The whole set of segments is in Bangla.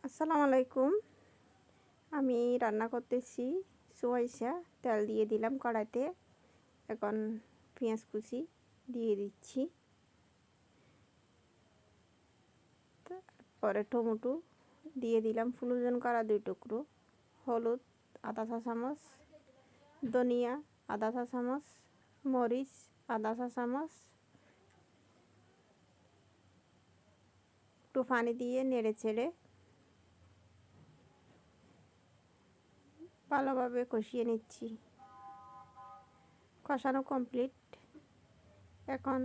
আসসালামু আলাইকুম। আমি রান্না করতেছি সোয়াইসা। তেল দিয়ে দিলাম কড়াইতে। এখন পেঁয়াজ কুচি দিয়ে দিচ্ছি। তারপরে টমেটো দিয়ে দিলাম ফ্রোজেন করা 2 টুকরো। হলুদ আধা চা চামচ, ধনিয়া আধা চা চামচ, মরিচ আধা চা চামচ। একটু পানি দিয়ে নেড়ে চেড়ে ভালোভাবে কষিয়ে নিচ্ছি। কষানো কমপ্লিট। এখন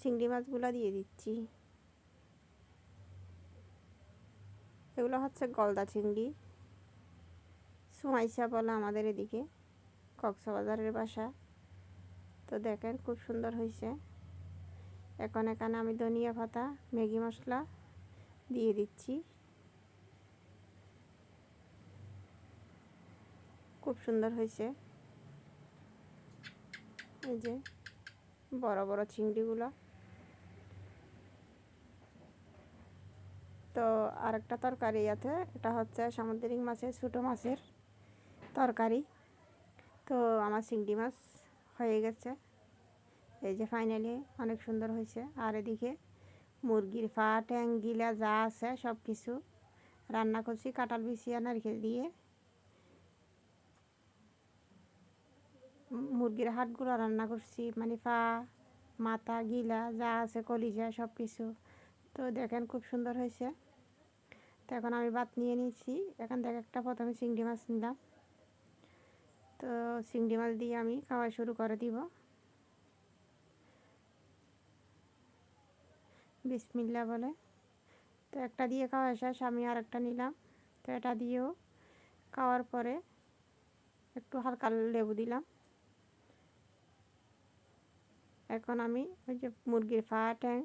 চিংড়ি মাছগুলো দিয়ে দিচ্ছি। এগুলো হচ্ছে গলদা চিংড়ি, সোয়াইসা বলে আমাদের এদিকে, কক্সবাজারের ভাষা। তো দেখেন খুব সুন্দর হয়েছে। এখন এখানে আমি ধনিয়া পাতা, ম্যাগি মশলা দিয়ে দিচ্ছি। খুব সুন্দর হয়েছে। এই যে বড় বড় চিংড়িগুলো। তো আরেকটা তরকারি আছে, এটা হচ্ছে সামুদ্রিক মাছের, ছোটো মাছের তরকারি। তো আমার চিংড়ি মাছ হয়ে গেছে। এই যে ফাইনালি অনেক সুন্দর হয়েছে। আর এদিকে মুরগির পা, ট্যাং গিলা যা আছে সব কিছু রান্না করছি কাঁঠাল বিছিয়ে নারকেল দিয়ে। মুরগির হাড়গুলো রান্না করছি, মানে পা, মাথা, গিলা যা আছে, কলিজা সব কিছু। তো দেখেন খুব সুন্দর হয়েছে। তো এখন আমি ভাত নিয়ে নিচ্ছি। এখান থেকে একটা প্রথমে চিংড়ি মাছ নিলাম। তো চিংড়ি মাছ দিয়ে আমি খাওয়া শুরু করে দিব। বিসমিল্লাহ বলে। তো একটা দিয়ে খাওয়া শেষ, আমি আর একটা নিলাম। তো এটা দিয়েও খাওয়ার পরে একটু হালকা লেবু দিলাম। এখন আমি ওই যে মুরগির পা, ট্যাং,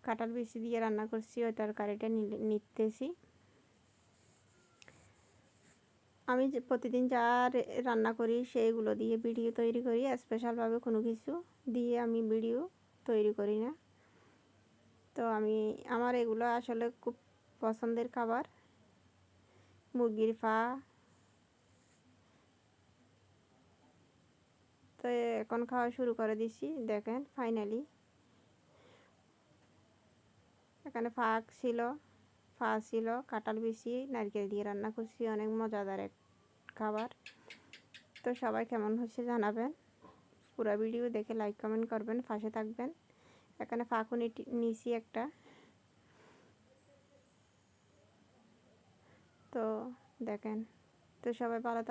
কাঁঠাল বিচি দিয়ে রান্না করছি ওই তরকারিটা নিতেছি। আমি যে প্রতিদিন যা রান্না করি সেইগুলো দিয়ে ভিডিও তৈরি করি। স্পেশালভাবে কোনো কিছু দিয়ে আমি ভিডিও তৈরি করি না। তো আমার এগুলো আসলে খুব পছন্দের খাবার। মুরগির পা। তো এখন খাওয়া শুরু করে দিছি। দেখেন ফাইনালি এখানে পা ছিল, কাঁঠাল বিচি, নারকেল দিয়ে রান্না করছি। অনেক মজাদার এক খাবার। তো সবাই কেমন হচ্ছে জানাবেন। পুরো ভিডিও দেখে লাইক কমেন্ট করবেন, পাশে থাকবেন। এখানে ফাঁকুনি নিছি একটা। তো দেখেন। তো সবাই ভালো